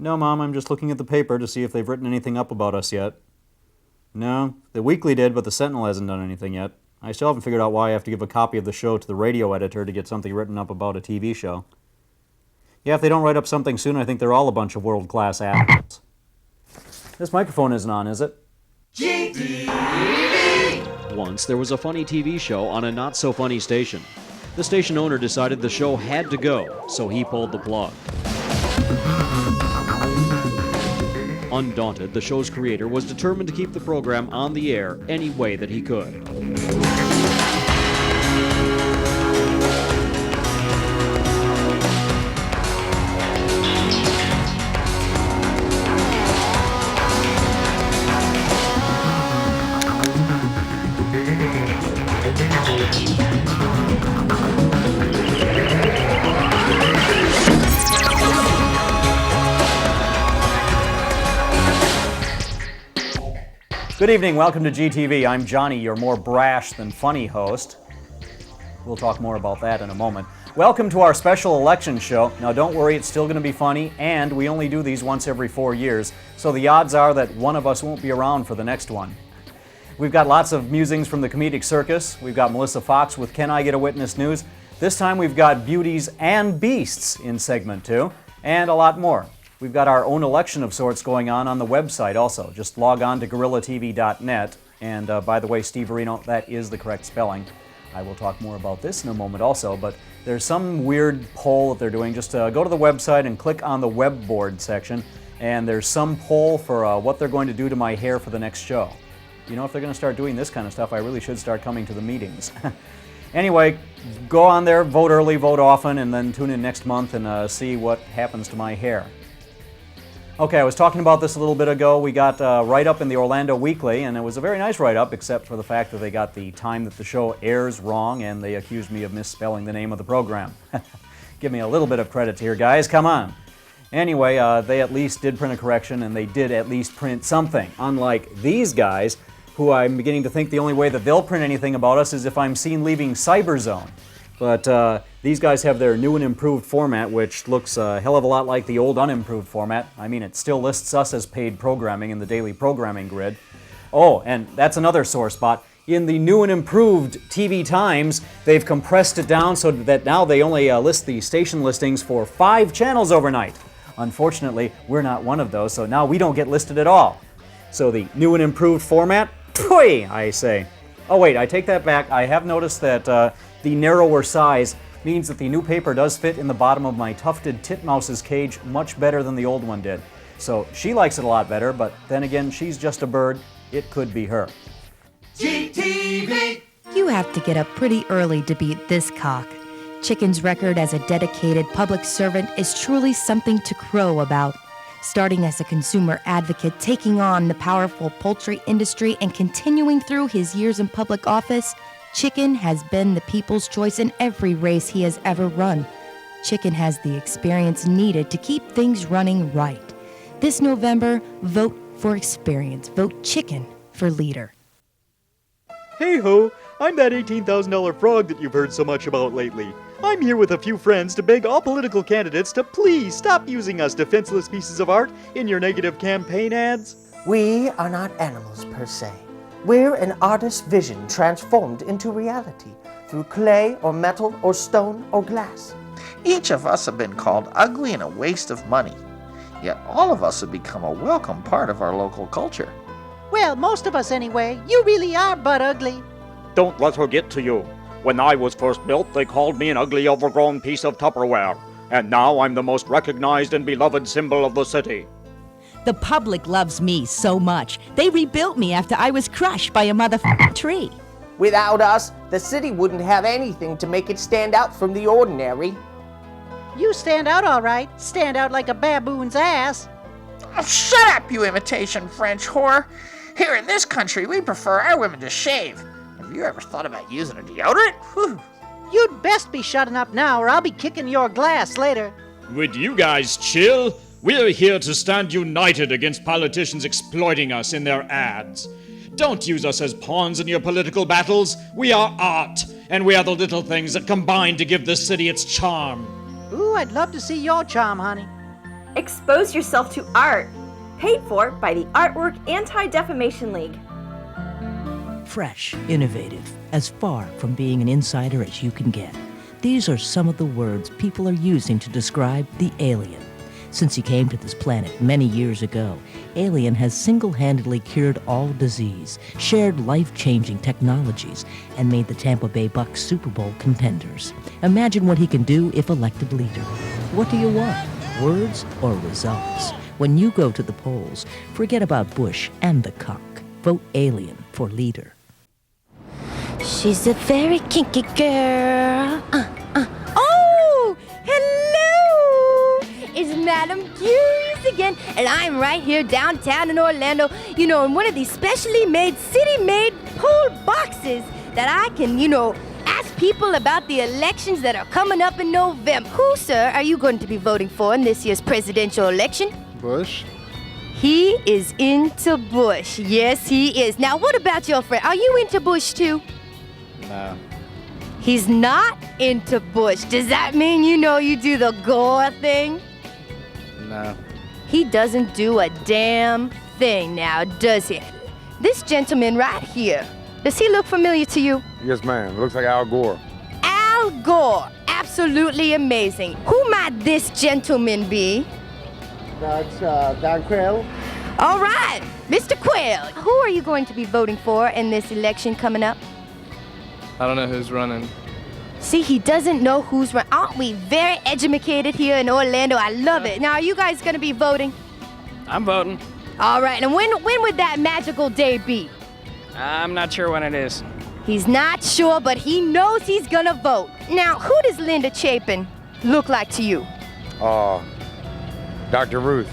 No, Mom, I'm just looking at the paper to see if they've written anything up about us yet. No, the Weekly did, but the Sentinel hasn't done anything yet. I still haven't figured out why I have to give a copy of the show to the radio editor to get something written up about a TV show. Yeah, if they don't write up something soon, I think they're all a bunch of world-class assholes. This microphone isn't on, is it? GTV! Once, there was a funny TV show on a not-so-funny station. The station owner decided the show had to go, so he pulled the plug. Undaunted, the show's creator was determined to keep the program on the air any way that he could. Good evening, welcome to GTV. I'm Johnny, your more brash than funny host. We'll talk more about that in a moment. Welcome to our special election show. Now don't worry, it's still going to be funny, and we only do these once every 4 years, so the odds are that one of us won't be around for the next one. We've got lots of musings from the comedic circus. We've got Melissa Fox with Can I Get a Witness News. This time we've got Beauties and Beasts in segment 2, and a lot more. We've got our own election of sorts going on the website also. Just log on to GuerrillaTV.net. And by the way, Steve Areno, that is the correct spelling. I will talk more about this in a moment also, but there's some weird poll that they're doing. Just go to the website and click on the web board section, and there's some poll for what they're going to do to my hair for the next show. You know, if they're going to start doing this kind of stuff, I really should start coming to the meetings. Anyway, go on there, vote early, vote often, and then tune in next month and see what happens to my hair. Okay, I was talking about this a little bit ago. We got a write-up in the Orlando Weekly, and it was a very nice write-up, except for the fact that they got the time that the show airs wrong, and they accused me of misspelling the name of the program. Give me a little bit of credit here, guys. Come on. Anyway, they at least did print a correction, and they did at least print something, unlike these guys, who I'm beginning to think the only way that they'll print anything about us is if I'm seen leaving Cyberzone. But these guys have their new and improved format, which looks a hell of a lot like the old unimproved format. I mean, it still lists us as paid programming in the daily programming grid. Oh, and that's another sore spot. In the new and improved TV Times, they've compressed it down so that now they only list the station listings for 5 channels overnight. Unfortunately, we're not one of those, so now we don't get listed at all. So the new and improved format, pooey, I say. Oh wait, I take that back. I have noticed that the narrower size means that the new paper does fit in the bottom of my tufted titmouse's cage much better than the old one did. So she likes it a lot better, but then again, she's just a bird. It could be her. GTV! You have to get up pretty early to beat this cock. Chicken's record as a dedicated public servant is truly something to crow about. Starting as a consumer advocate, taking on the powerful poultry industry, and continuing through his years in public office, Chicken has been the people's choice in every race he has ever run. Chicken has the experience needed to keep things running right. This November, vote for experience. Vote Chicken for leader. Hey-ho, I'm that $18,000 frog that you've heard so much about lately. I'm here with a few friends to beg all political candidates to please stop using us defenseless pieces of art in your negative campaign ads. We are not animals per se. We're an artist's vision transformed into reality through clay or metal or stone or glass. Each of us have been called ugly and a waste of money. Yet all of us have become a welcome part of our local culture. Well, most of us anyway. You really are butt ugly. Don't let her get to you. When I was first built, they called me an ugly, overgrown piece of Tupperware. And now I'm the most recognized and beloved symbol of the city. The public loves me so much. They rebuilt me after I was crushed by a motherfucking tree. Without us, the city wouldn't have anything to make it stand out from the ordinary. You stand out all right. Stand out like a baboon's ass. Oh, shut up, you imitation French whore. Here in this country, we prefer our women to shave. Have you ever thought about using a deodorant? Whew. You'd best be shutting up now, or I'll be kicking your glass later. Would you guys chill? We're here to stand united against politicians exploiting us in their ads. Don't use us as pawns in your political battles. We are art, and we are the little things that combine to give this city its charm. Ooh, I'd love to see your charm, honey. Expose yourself to art. Paid for by the Artwork Anti-Defamation League. Fresh, innovative, as far from being an insider as you can get. These are some of the words people are using to describe the alien. Since he came to this planet many years ago, Alien has single-handedly cured all disease, shared life-changing technologies, and made the Tampa Bay Bucks Super Bowl contenders. Imagine what he can do if elected leader. What do you want? Words or results? When you go to the polls, forget about Bush and the cock. Vote Alien for leader. She's a very kinky girl. Oh, hello! It's Madam Curious again, and I'm right here downtown in Orlando, in one of these specially made, city-made poll boxes that I can, ask people about the elections that are coming up in November. Who, sir, are you going to be voting for in this year's presidential election? Bush. He is into Bush. Yes, he is. Now, what about your friend? Are you into Bush, too? No. He's not into Bush. Does that mean you do the Gore thing? No. He doesn't do a damn thing now, does he? This gentleman right here, does he look familiar to you? Yes, ma'am. Looks like Al Gore. Al Gore. Absolutely amazing. Who might this gentleman be? That's Don Quayle. All right, Mr. Quayle. Who are you going to be voting for in this election coming up? I don't know who's running. See, he doesn't know who's running. Aren't we very educated here in Orlando? I love it. Now, are you guys going to be voting? I'm voting. All right, and when would that magical day be? I'm not sure when it is. He's not sure, but he knows he's going to vote. Now, who does Linda Chapin look like to you? Dr. Ruth.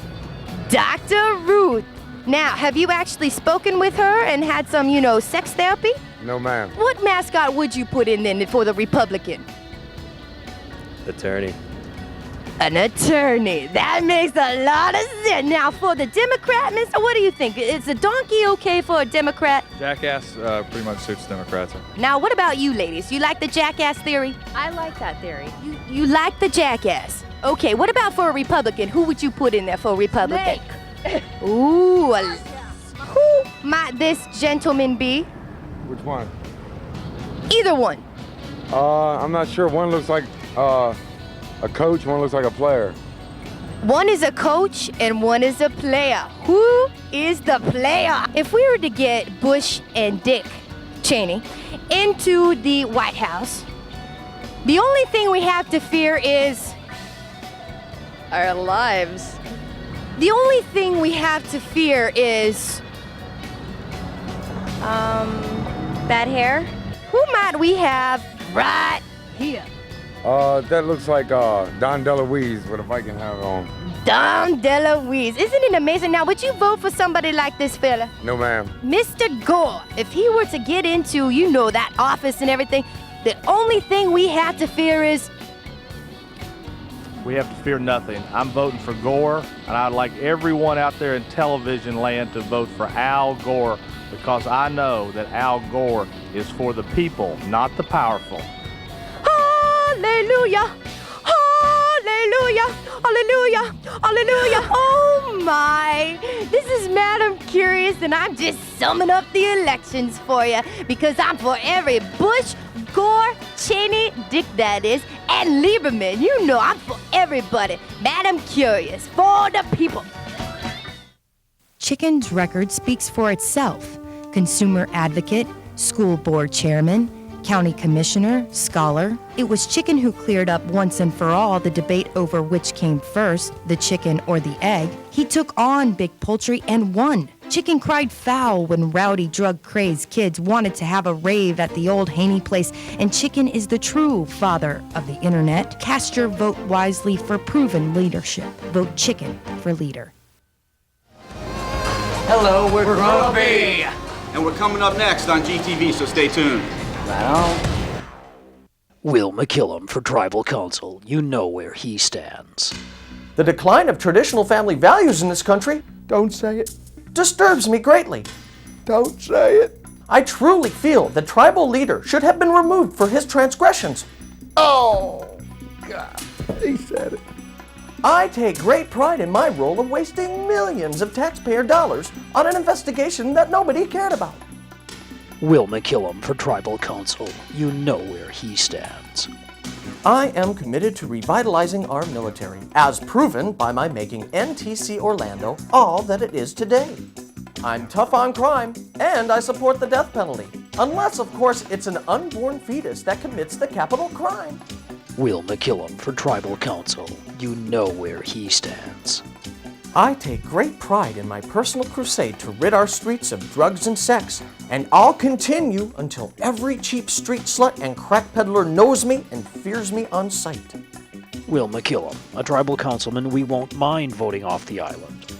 Dr. Ruth. Now, have you actually spoken with her and had some, sex therapy? No, ma'am. What mascot would you put in then for the Republican? Attorney. An attorney. That makes a lot of sense. Now, for the Democrat, mister, what do you think? Is a donkey okay for a Democrat? Jackass pretty much suits Democrats. Now, what about you, ladies? You like the jackass theory? I like that theory. You like the jackass? Okay, what about for a Republican? Who would you put in there for a Republican? Ooh, who might this gentleman be? Which one? Either one. I'm not sure. One looks like a coach, one looks like a player. One is a coach and one is a player. Who is the player? If we were to get Bush and Dick Cheney into the White House, the only thing we have to fear is our lives. The only thing we have to fear is Bad hair? who might we have right here? That looks like Don DeLuise with a Viking hat on. Don DeLuise. Isn't it amazing? Now, would you vote for somebody like this fella? No, ma'am. Mr. Gore, if he were to get into, that office and everything, the only thing we have to fear is... We have to fear nothing. I'm voting for Gore, and I'd like everyone out there in television land to vote for Al Gore, because I know that Al Gore is for the people, not the powerful. Hallelujah! Hallelujah! Hallelujah! Hallelujah! Oh my! This is Madam Curious, and I'm just summing up the elections for you, because I'm for every Bush, Gore, Cheney, Dick that is, and Lieberman. I'm for everybody. Madam Curious, for the people. Chicken's record speaks for itself. Consumer advocate, school board chairman, county commissioner, scholar. It was Chicken who cleared up once and for all the debate over which came first, the chicken or the egg. He took on Big Poultry and won. Chicken cried foul when rowdy, drug-crazed kids wanted to have a rave at the old Haney place, and Chicken is the true father of the internet. Cast your vote wisely for proven leadership. Vote Chicken for leader. Hello, we're Grumpy! And we're coming up next on GTV, so stay tuned. Will McKillum for Tribal Council. You know where he stands. The decline of traditional family values in this country, don't say it, disturbs me greatly. Don't say it. I truly feel the tribal leader should have been removed for his transgressions. Oh, God. He said it. I take great pride in my role of wasting millions of taxpayer dollars on an investigation that nobody cared about. Will McKillum for Tribal Council. You know where he stands. I am committed to revitalizing our military, as proven by my making NTC Orlando all that it is today. I'm tough on crime, and I support the death penalty. Unless, of course, it's an unborn fetus that commits the capital crime. Will McKillum for Tribal Council. You know where he stands. I take great pride in my personal crusade to rid our streets of drugs and sex, and I'll continue until every cheap street slut and crack peddler knows me and fears me on sight. Will McKillum, a tribal councilman we won't mind voting off the island.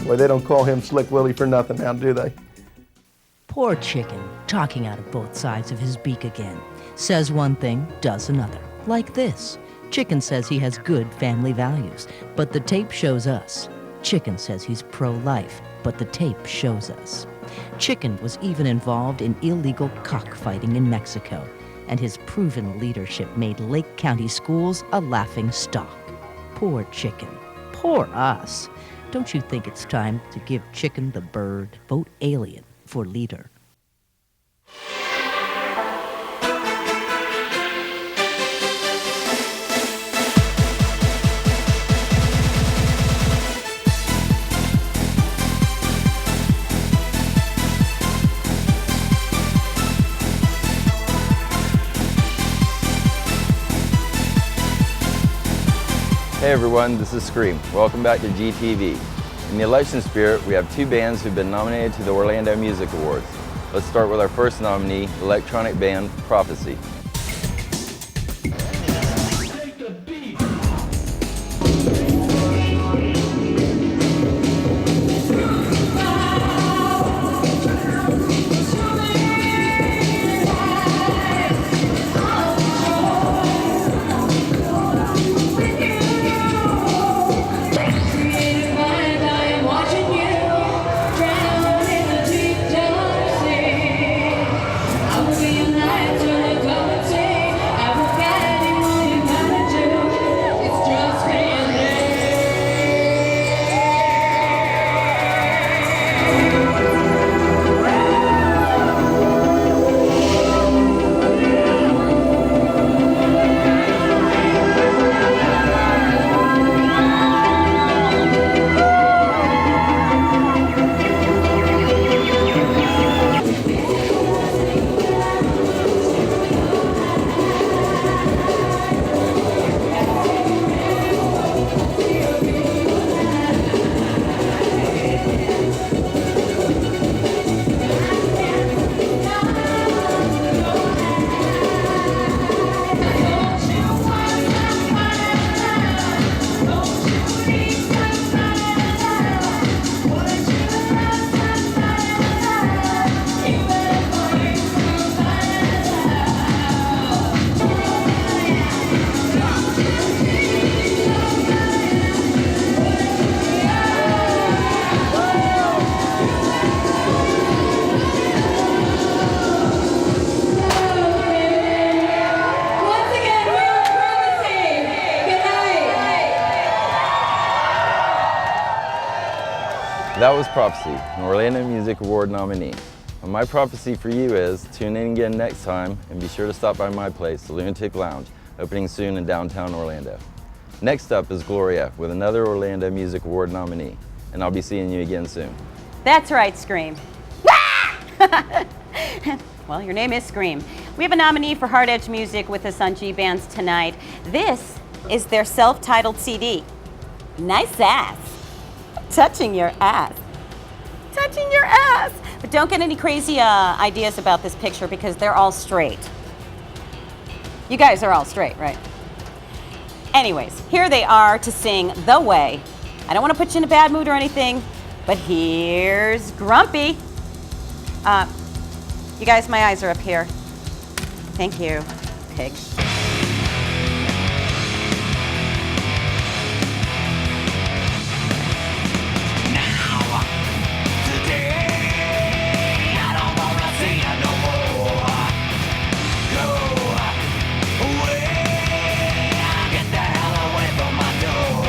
Boy, they don't call him Slick Willie for nothing now, do they? Poor Chicken, talking out of both sides of his beak again. Says one thing, does another. Like this. Chicken says he has good family values, but the tape shows us. Chicken says he's pro-life, but the tape shows us. Chicken was even involved in illegal cockfighting in Mexico, and his proven leadership made Lake County schools a laughing stock. Poor Chicken. Poor us. Don't you think it's time to give Chicken the bird? Vote alien for leader. Hey everyone, this is Scream. Welcome back to GTV. In the election spirit, we have two bands who've been nominated to the Orlando Music Awards. Let's start with our first nominee, electronic band Prophecy. That was Prophecy, an Orlando Music Award nominee. And my prophecy for you is tune in again next time and be sure to stop by my place, the Lunatic Lounge, opening soon in downtown Orlando. Next up is Gloria with another Orlando Music Award nominee, and I'll be seeing you again soon. That's right, Scream. Well, your name is Scream. We have a nominee for Hard Edge Music with us on G-Bands tonight. This is their self-titled CD. Nice ass. Touching your ass. Touching your ass. But don't get any crazy ideas about this picture because they're all straight. You guys are all straight, right? Anyways, here they are to sing The Way. I don't want to put you in a bad mood or anything, but here's Grumpy. You guys, my eyes are up here. Thank you, pig. Get the hell away from my door.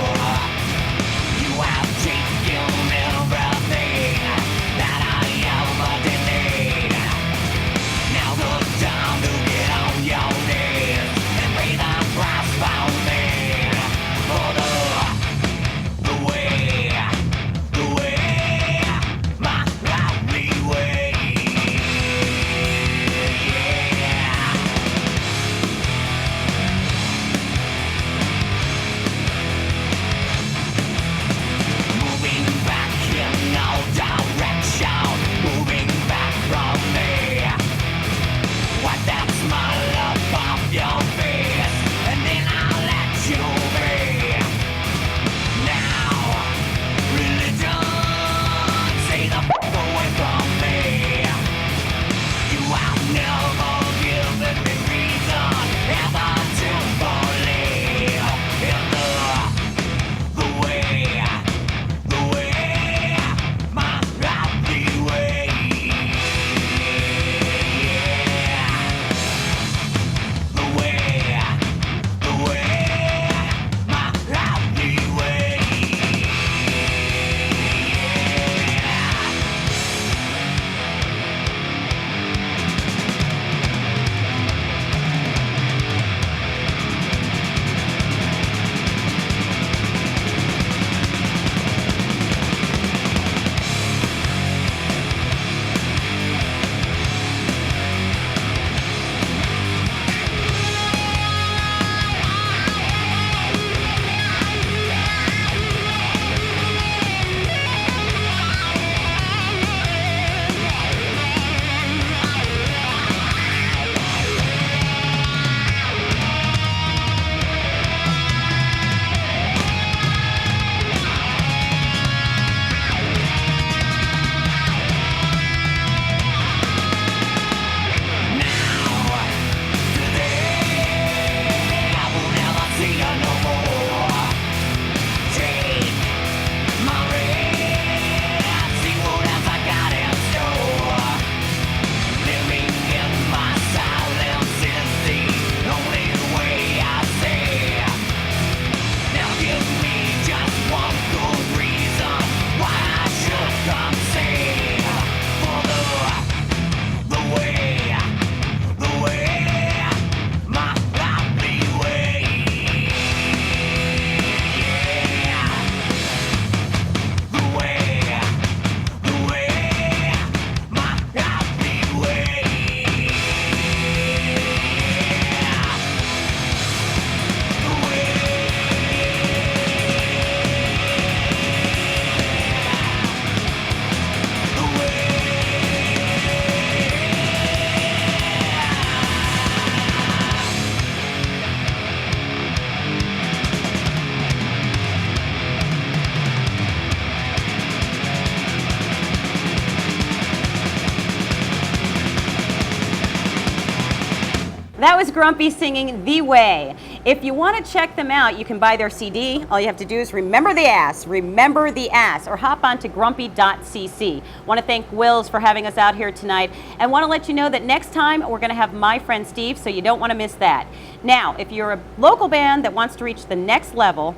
That was Grumpy singing The Way. If you want to check them out, you can buy their CD. All you have to do is remember the ass, or hop on to grumpy.cc. Want to thank Wills for having us out here tonight, and want to let you know that next time we're going to have my friend Steve, so you don't want to miss that. Now, if you're a local band that wants to reach the next level,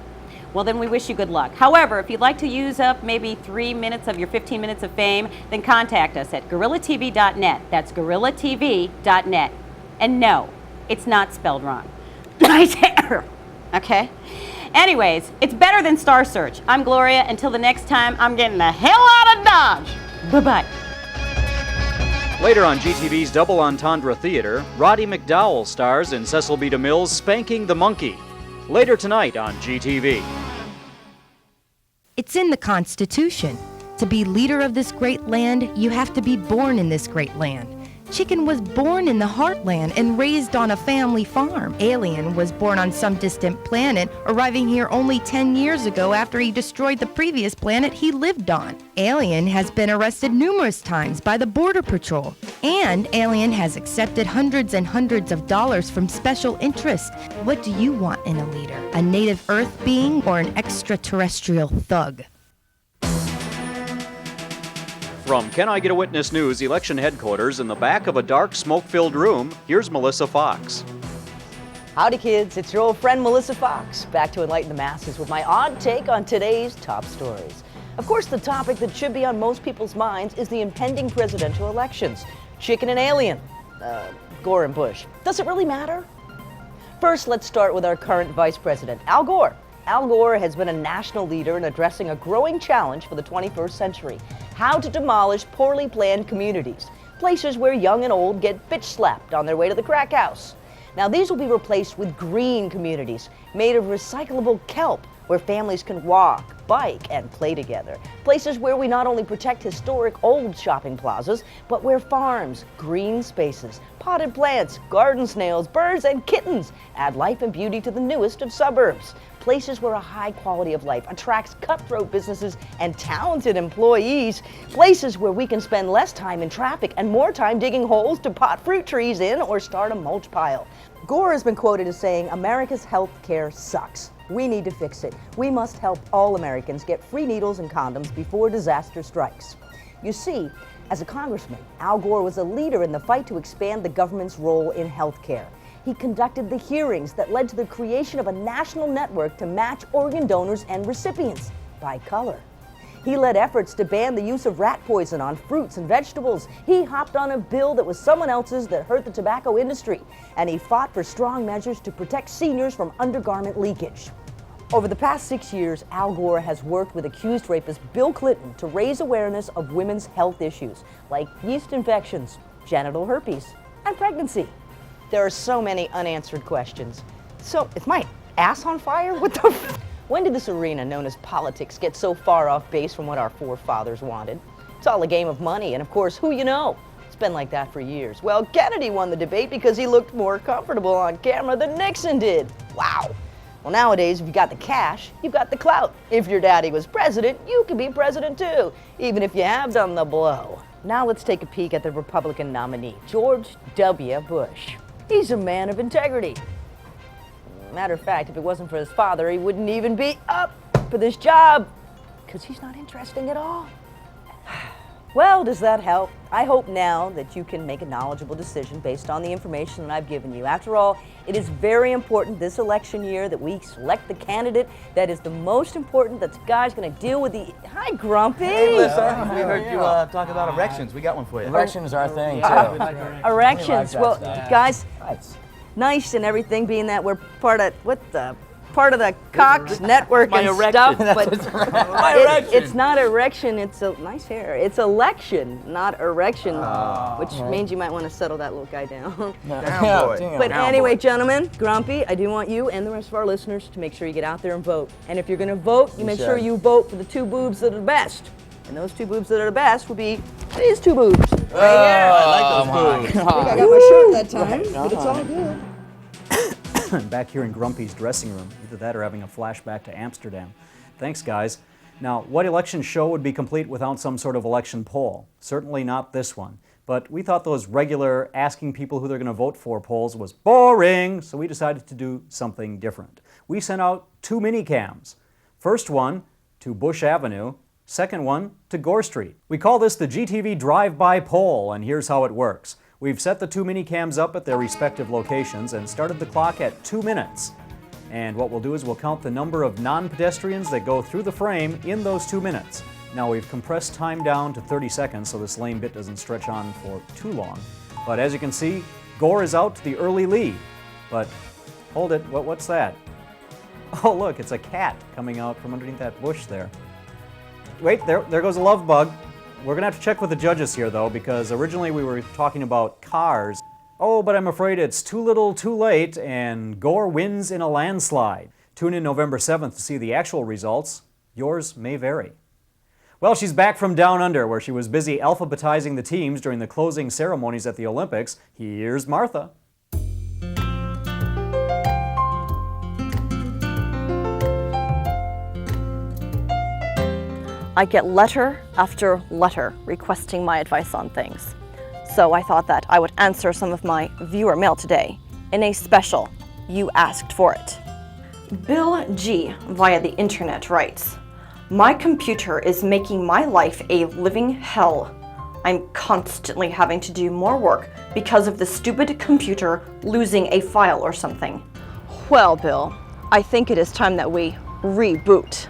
well, then we wish you good luck. However, if you'd like to use up maybe 3 minutes of your 15 minutes of fame, then contact us at guerrillatv.net. That's guerrillatv.net. And no, it's not spelled wrong. Okay? Anyways, it's better than Star Search. I'm Gloria. Until the next time, I'm getting the hell out of Dodge. Bye-bye. Later on GTV's Double Entendre Theater, Roddy McDowell stars in Cecil B. DeMille's Spanking the Monkey. Later tonight on GTV. It's in the Constitution. To be leader of this great land, you have to be born in this great land. Chicken was born in the heartland and raised on a family farm. Alien was born on some distant planet, arriving here only 10 years ago after he destroyed the previous planet he lived on. Alien has been arrested numerous times by the Border Patrol. And Alien has accepted hundreds and hundreds of dollars from special interests. What do you want in a leader? A native Earth being or an extraterrestrial thug? From Can I Get a Witness News election headquarters in the back of a dark, smoke-filled room, here's Melissa Fox. Howdy kids, it's your old friend Melissa Fox, back to enlighten the masses with my odd take on today's top stories. Of course, the topic that should be on most people's minds is the impending presidential elections. Chicken and Alien, Gore and Bush. Does it really matter? First, let's start with our current vice president, Al Gore. Al Gore has been a national leader in addressing a growing challenge for the 21st century: how to demolish poorly planned communities, places where young and old get bitch-slapped on their way to the crack house. Now, these will be replaced with green communities made of recyclable kelp, where families can walk, bike, and play together. Places where we not only protect historic old shopping plazas, but where farms, green spaces, potted plants, garden snails, birds, and kittens add life and beauty to the newest of suburbs. Places where a high quality of life attracts cutthroat businesses and talented employees. Places where we can spend less time in traffic and more time digging holes to pot fruit trees in or start a mulch pile. Gore has been quoted as saying, "America's health care sucks. We need to fix it. We must help all Americans get free needles and condoms before disaster strikes." You see, as a congressman, Al Gore was a leader in the fight to expand the government's role in health care. He conducted the hearings that led to the creation of a national network to match organ donors and recipients by color. He led efforts to ban the use of rat poison on fruits and vegetables. He hopped on a bill that was someone else's that hurt the tobacco industry. And he fought for strong measures to protect seniors from undergarment leakage. Over the past 6 years, Al Gore has worked with accused rapist Bill Clinton to raise awareness of women's health issues like yeast infections, genital herpes, and pregnancy. There are so many unanswered questions. So, is my ass on fire? What the When did this arena known as politics get so far off base from what our forefathers wanted? It's all a game of money, and of course, who you know? It's been like that for years. Well, Kennedy won the debate because he looked more comfortable on camera than Nixon did. Wow. Well, nowadays, if you got the cash, you've got the clout. If your daddy was president, you could be president too, even if you have done the blow. Now let's take a peek at the Republican nominee, George W. Bush. He's a man of integrity. Matter of fact, if it wasn't for his father, he wouldn't even be up for this job, because he's not interesting at all. Well, does that help? I hope now that you can make a knowledgeable decision based on the information that I've given you. After all, it is very important this election year that we select the candidate that is the most important, that the guy's going to deal with the... Hi, Grumpy! Hey, listen, we heard you talk about erections. We got one for you. Erections are our thing, too. Erections. Well, guys, nice and everything, being that we're part of... part of the Cox network and stuff, but it's not erection, it's a nice hair. It's election, not erection, which means you might want to settle that little guy down. But anyway, gentlemen, Grumpy, I do want you and the rest of our listeners to make sure you get out there and vote. And if you're going to vote, you make sure you vote for the two boobs that are the best. And those two boobs that are the best would be these two boobs right here. I like those boobs. I think I got my shirt that time, but it's all good. Back here in Grumpy's dressing room, either that or having a flashback to Amsterdam. Thanks, guys. Now, what election show would be complete without some sort of election poll? Certainly not this one. But we thought those regular asking people who they're going to vote for polls was boring, so we decided to do something different. We sent out 2 mini-cams. First one to Bush Avenue, second one to Gore Street. We call this the GTV Drive-By Poll, and here's how it works. We've set the 2 mini-cams up at their respective locations and started the clock at 2 minutes. And what we'll do is we'll count the number of non-pedestrians that go through the frame in those 2 minutes. Now we've compressed time down to 30 seconds so this lame bit doesn't stretch on for too long. But as you can see, Gore is out to the early lead. But hold it, what's that? Oh look, it's a cat coming out from underneath that bush there. Wait, there goes a love bug. We're gonna have to check with the judges here though, because originally we were talking about cars. Oh, but I'm afraid it's too little too late, and Gore wins in a landslide. Tune in November 7th to see the actual results. Yours may vary. Well, she's back from down under, where she was busy alphabetizing the teams during the closing ceremonies at the Olympics. Here's Martha. I get letter after letter requesting my advice on things. So I thought that I would answer some of my viewer mail today in a special You Asked For It. Bill G via the internet writes, "My computer is making my life a living hell. I'm constantly having to do more work because of the stupid computer losing a file or something." Well, Bill, I think it is time that we reboot.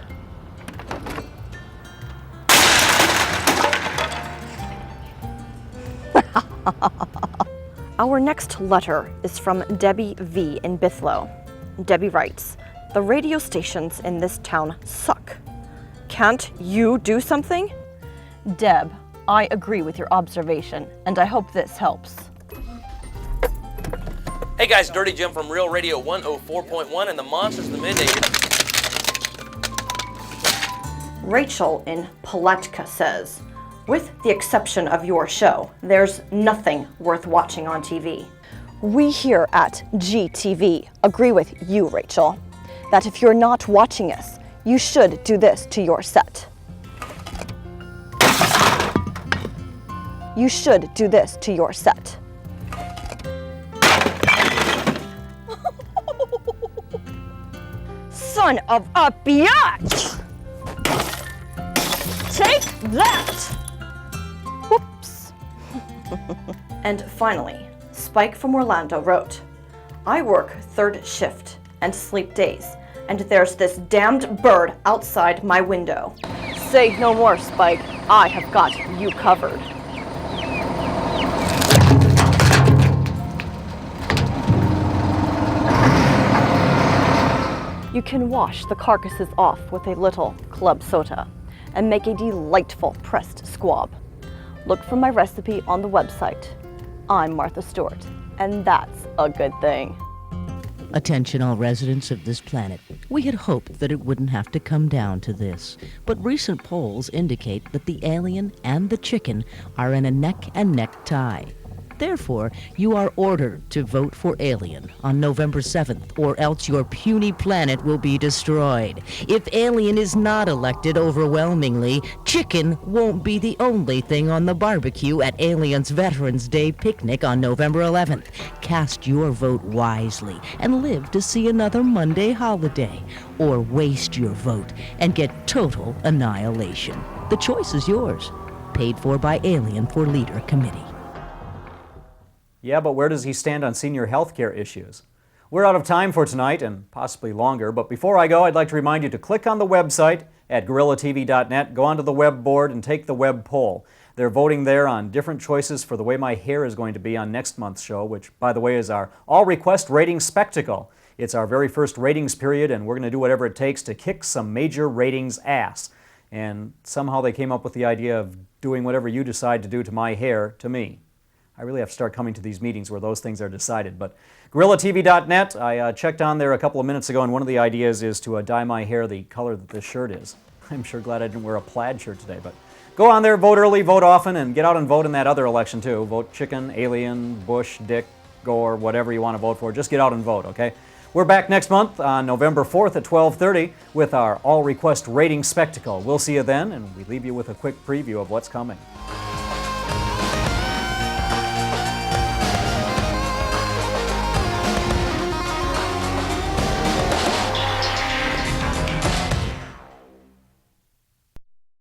Our next letter is from Debbie V in Bithlow. Debbie writes, "The radio stations in this town suck. Can't you do something?" Deb, I agree with your observation, and I hope this helps. Hey guys, Dirty Jim from Real Radio 104.1 and the Monsters of the Midday. Rachel in Palatka says, "With the exception of your show, there's nothing worth watching on TV." We here at GTV agree with you, Rachel, that if you're not watching us, you should do this to your set. You should do this to your set. Son of a biatch! Take that! Whoops. And finally, Spike from Orlando wrote, "I work 3rd shift and sleep days, and there's this damned bird outside my window." Say no more, Spike. I have got you covered. You can wash the carcasses off with a little club soda and make a delightful pressed squab. Look for my recipe on the website. I'm Martha Stewart, and that's a good thing. Attention all residents of this planet. We had hoped that it wouldn't have to come down to this, but recent polls indicate that the alien and the chicken are in a neck-and-neck tie. Therefore, you are ordered to vote for Alien on November 7th, or else your puny planet will be destroyed. If Alien is not elected overwhelmingly, chicken won't be the only thing on the barbecue at Alien's Veterans Day picnic on November 11th. Cast your vote wisely and live to see another Monday holiday, or waste your vote and get total annihilation. The choice is yours. Paid for by Alien for Leader Committee. Yeah, but where does he stand on senior health care issues? We're out of time for tonight, and possibly longer, but before I go, I'd like to remind you to click on the website at GorillaTV.net, go onto the web board and take the web poll. They're voting there on different choices for the way my hair is going to be on next month's show, which, by the way, is our all-request ratings spectacle. It's our very first ratings period, and we're going to do whatever it takes to kick some major ratings ass. And somehow they came up with the idea of doing whatever you decide to do to my hair to me. I really have to start coming to these meetings where those things are decided. But GorillaTV.net, I checked on there a couple of minutes ago, and one of the ideas is to dye my hair the color that this shirt is. I'm sure glad I didn't wear a plaid shirt today, but go on there, vote early, vote often, and get out and vote in that other election too. Vote chicken, alien, Bush, Dick, Gore, whatever you want to vote for. Just get out and vote, okay? We're back next month on November 4th at 12:30 with our all-request rating spectacle. We'll see you then, and we leave you with a quick preview of what's coming.